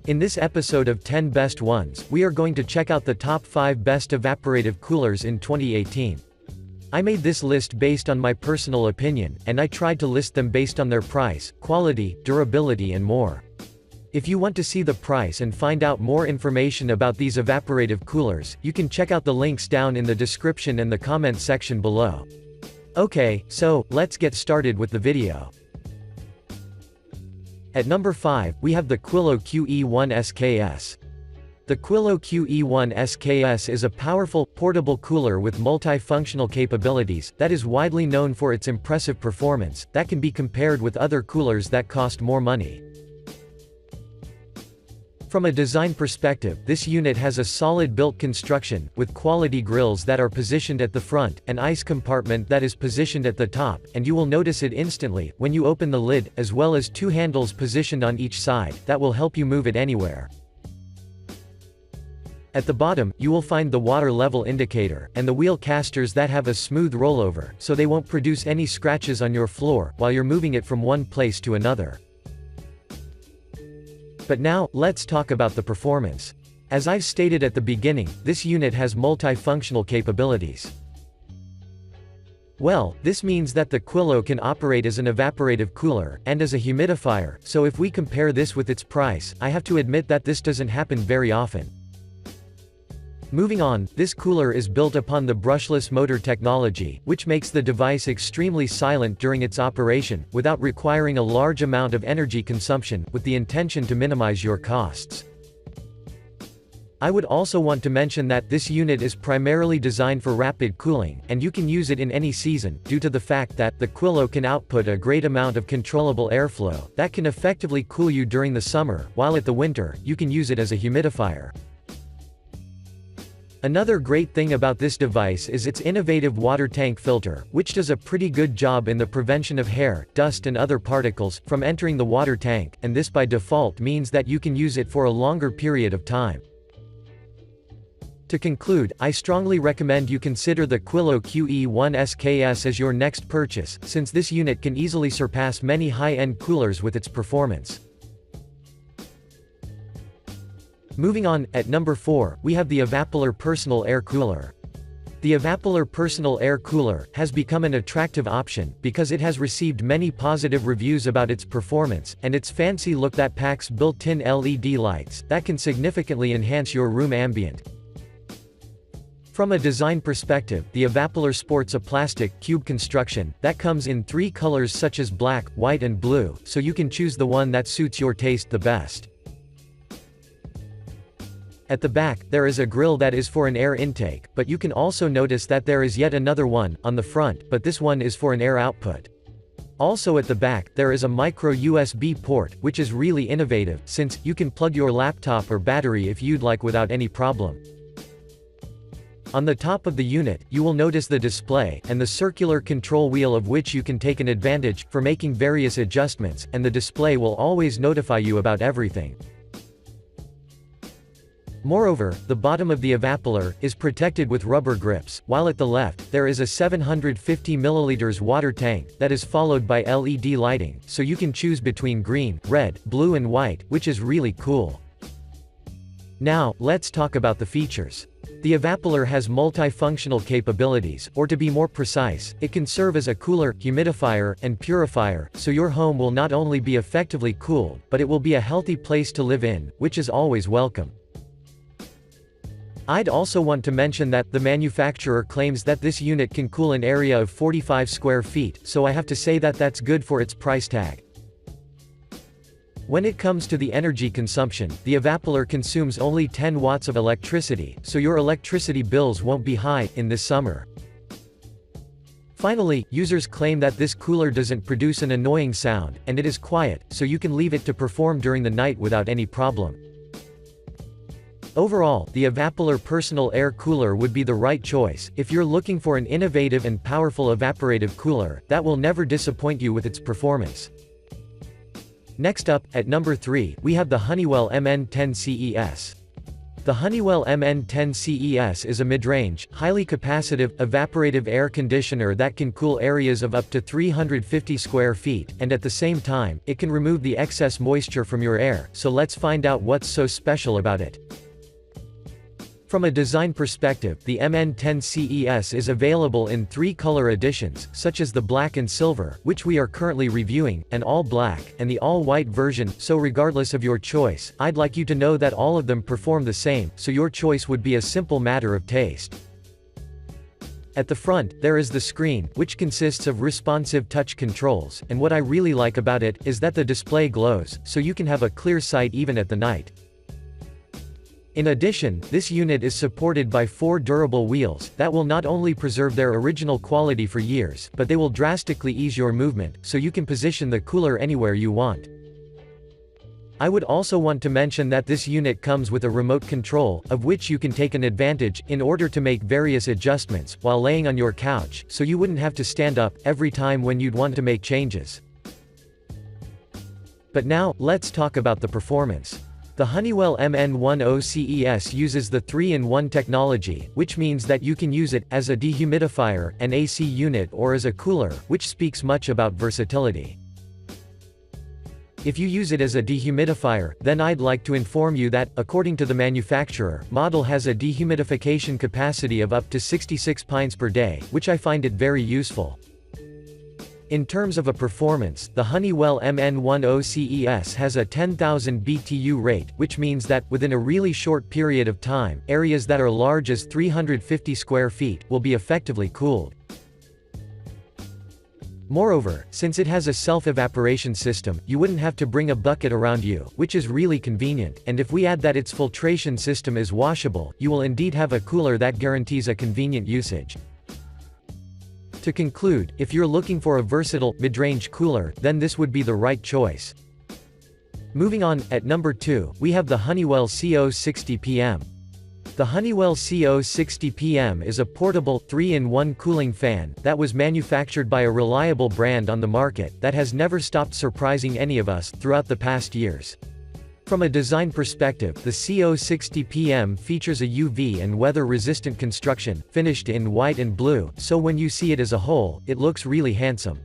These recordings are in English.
In this episode of 10 Best Ones, we are going to check out the top 5 best evaporative coolers in 2018. I made this list based on my personal opinion, and I tried to list them based on their price, quality, durability and more. If you want to see the price and find out more information about these evaporative coolers, you can check out the links down in the description and the comment section below. Okay, so, let's get started with the video. At number 5, we have the Quilo QE1SKS. The Quilo QE1SKS is a powerful, portable cooler with multi-functional capabilities, that is widely known for its impressive performance, that can be compared with other coolers that cost more money. From a design perspective, this unit has a solid built construction, with quality grills that are positioned at the front, an ice compartment that is positioned at the top, and you will notice it instantly, when you open the lid, as well as 2 handles positioned on each side, that will help you move it anywhere. At the bottom, you will find the water level indicator, and the wheel casters that have a smooth rollover, so they won't produce any scratches on your floor, while you're moving it from one place to another. But now, let's talk about the performance. As I've stated at the beginning, this unit has multifunctional capabilities. Well, this means that the Quilo can operate as an evaporative cooler, and as a humidifier, so if we compare this with its price, I have to admit that this doesn't happen very often. Moving on, this cooler is built upon the brushless motor technology, which makes the device extremely silent during its operation, without requiring a large amount of energy consumption, with the intention to minimize your costs. I would also want to mention that this unit is primarily designed for rapid cooling, and you can use it in any season, due to the fact that the Quilo can output a great amount of controllable airflow, that can effectively cool you during the summer, while at the winter, you can use it as a humidifier. Another great thing about this device is its innovative water tank filter, which does a pretty good job in the prevention of hair, dust and other particles, from entering the water tank, and this by default means that you can use it for a longer period of time. To conclude, I strongly recommend you consider the Quilo QE1SKS as your next purchase, since this unit can easily surpass many high-end coolers with its performance. Moving on, at number 4, we have the Evaporative Personal Air Cooler. The Evaporative Personal Air Cooler has become an attractive option, because it has received many positive reviews about its performance, and its fancy look that packs built-in LED lights, that can significantly enhance your room ambient. From a design perspective, the Evaporative sports a plastic, cube construction, that comes in 3 colors such as black, white and blue, so you can choose the one that suits your taste the best. At the back, there is a grill that is for an air intake, but you can also notice that there is yet another one, on the front, but this one is for an air output. Also at the back, there is a micro USB port, which is really innovative, since you can plug your laptop or battery if you'd like without any problem. On the top of the unit, you will notice the display, and the circular control wheel of which you can take an advantage, for making various adjustments, and the display will always notify you about everything. Moreover, the bottom of the Evaporative is protected with rubber grips, while at the left, there is a 750 ml water tank, that is followed by LED lighting, so you can choose between green, red, blue and white, which is really cool. Now, let's talk about the features. The Evaporative has multifunctional capabilities, or to be more precise, it can serve as a cooler, humidifier, and purifier, so your home will not only be effectively cooled, but it will be a healthy place to live in, which is always welcome. I'd also want to mention that the manufacturer claims that this unit can cool an area of 45 square feet, so I have to say that that's good for its price tag. When it comes to the energy consumption, the Evaporative consumes only 10 watts of electricity, so your electricity bills won't be high in this summer. Finally, users claim that this cooler doesn't produce an annoying sound, and it is quiet, so you can leave it to perform during the night without any problem. Overall, the Evaporative Personal Air Cooler would be the right choice, if you're looking for an innovative and powerful evaporative cooler, that will never disappoint you with its performance. Next up, at number 3, we have the Honeywell MN10CES. The Honeywell MN10CES is a mid-range, highly capacitive, evaporative air conditioner that can cool areas of up to 350 square feet, and at the same time, it can remove the excess moisture from your air, so let's find out what's so special about it. From a design perspective, the MN10CES is available in 3 color editions, such as the black and silver, which we are currently reviewing, an all-black, and the all-white version, so regardless of your choice, I'd like you to know that all of them perform the same, so your choice would be a simple matter of taste. At the front, there is the screen, which consists of responsive touch controls, and what I really like about it, is that the display glows, so you can have a clear sight even at the night. In addition, this unit is supported by 4 durable wheels, that will not only preserve their original quality for years, but they will drastically ease your movement, so you can position the cooler anywhere you want. I would also want to mention that this unit comes with a remote control, of which you can take an advantage, in order to make various adjustments, while laying on your couch, so you wouldn't have to stand up, every time when you'd want to make changes. But now, let's talk about the performance. The Honeywell MN10CES uses the 3-in-1 technology, which means that you can use it as a dehumidifier, an AC unit, or as a cooler, which speaks much about versatility. If you use it as a dehumidifier, then I'd like to inform you that, according to the manufacturer, model has a dehumidification capacity of up to 66 pints per day, which I find it very useful. In terms of a performance, the Honeywell MN10CES has a 10,000 BTU rate, which means that, within a really short period of time, areas that are large as 350 square feet, will be effectively cooled. Moreover, since it has a self-evaporation system, you wouldn't have to bring a bucket around you, which is really convenient, and if we add that its filtration system is washable, you will indeed have a cooler that guarantees a convenient usage. To conclude, if you're looking for a versatile, mid-range cooler, then this would be the right choice. Moving on, at number 2, we have the Honeywell CO60PM. The Honeywell CO60PM is a portable, 3-in-1 cooling fan, that was manufactured by a reliable brand on the market, that has never stopped surprising any of us, throughout the past years. From a design perspective, the CO60PM features a UV and weather-resistant construction, finished in white and blue, so when you see it as a whole, it looks really handsome.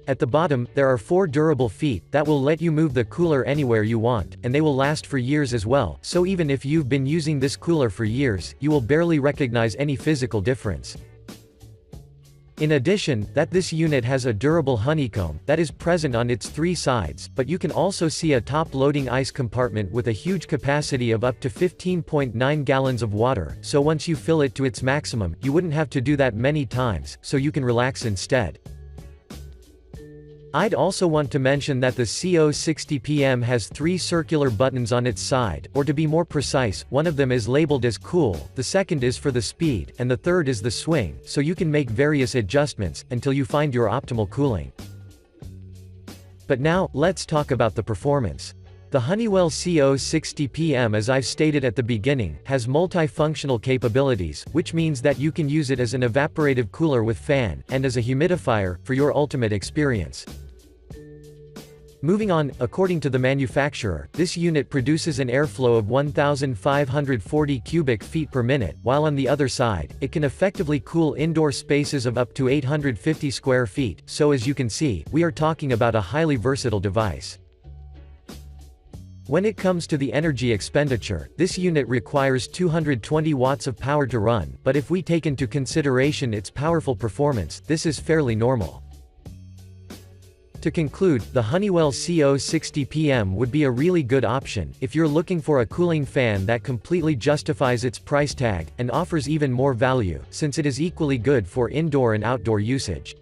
At the bottom, there are 4 durable feet, that will let you move the cooler anywhere you want, and they will last for years as well, so even if you've been using this cooler for years, you will barely recognize any physical difference. In addition, this unit has a durable honeycomb, that is present on its 3 sides, but you can also see a top-loading ice compartment with a huge capacity of up to 15.9 gallons of water, so once you fill it to its maximum, you wouldn't have to do that many times, so you can relax instead. I'd also want to mention that the CO60PM has 3 circular buttons on its side, or to be more precise, one of them is labeled as cool, the second is for the speed, and the third is the swing, so you can make various adjustments, until you find your optimal cooling. But now, let's talk about the performance. The Honeywell CO60PM, as I've stated at the beginning, has multifunctional capabilities, which means that you can use it as an evaporative cooler with fan, and as a humidifier, for your ultimate experience. Moving on, according to the manufacturer, this unit produces an airflow of 1,540 cubic feet per minute, while on the other side, it can effectively cool indoor spaces of up to 850 square feet, so as you can see, we are talking about a highly versatile device. When it comes to the energy expenditure, this unit requires 220 watts of power to run, but if we take into consideration its powerful performance, this is fairly normal. To conclude, the Honeywell CO60PM would be a really good option, if you're looking for a cooling fan that completely justifies its price tag, and offers even more value, since it is equally good for indoor and outdoor usage.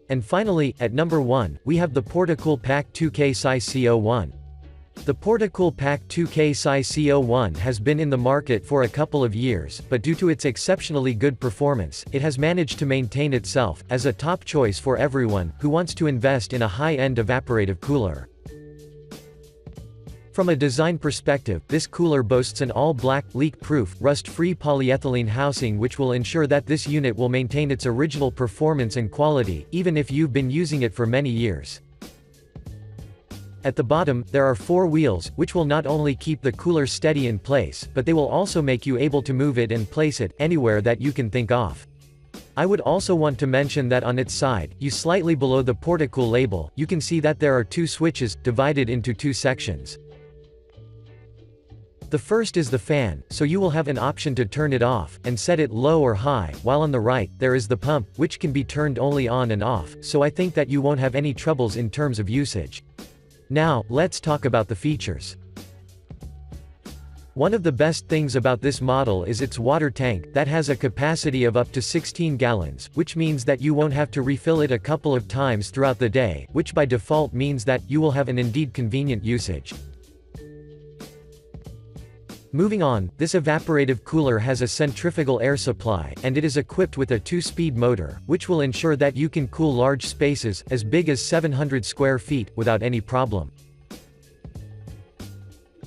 And finally, at number 1, we have the Portacool PAC2KCYC01. The Portacool PAC2KCYC01 has been in the market for a couple of years, but due to its exceptionally good performance, it has managed to maintain itself as a top choice for everyone who wants to invest in a high-end evaporative cooler. From a design perspective, this cooler boasts an all-black, leak-proof, rust-free polyethylene housing which will ensure that this unit will maintain its original performance and quality, even if you've been using it for many years. At the bottom, there are 4 wheels, which will not only keep the cooler steady in place, but they will also make you able to move it and place it anywhere that you can think of. I would also want to mention that on its side, slightly below the Portacool label, you can see that there are 2 switches, divided into 2 sections. The first is the fan, so you will have an option to turn it off, and set it low or high, while on the right, there is the pump, which can be turned only on and off, so I think that you won't have any troubles in terms of usage. Now, let's talk about the features. One of the best things about this model is its water tank, that has a capacity of up to 16 gallons, which means that you won't have to refill it a couple of times throughout the day, which by default means that you will have an indeed convenient usage. Moving on, this evaporative cooler has a centrifugal air supply, and it is equipped with a 2-speed motor, which will ensure that you can cool large spaces, as big as 700 square feet, without any problem.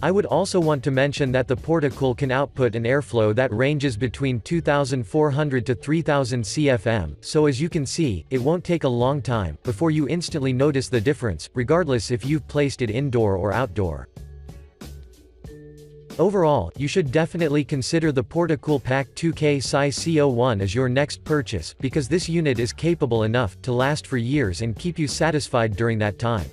I would also want to mention that the Portacool can output an airflow that ranges between 2,400 to 3,000 CFM, so as you can see, it won't take a long time before you instantly notice the difference, regardless if you've placed it indoor or outdoor. Overall, you should definitely consider the Portacool PAC2KCYC01 as your next purchase, because this unit is capable enough to last for years and keep you satisfied during that time.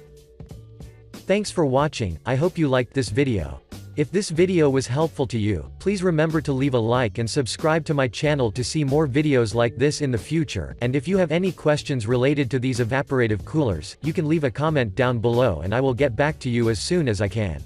Thanks for watching. I hope you liked this video. If this video was helpful to you, please remember to leave a like and subscribe to my channel to see more videos like this in the future, and if you have any questions related to these evaporative coolers, you can leave a comment down below and I will get back to you as soon as I can.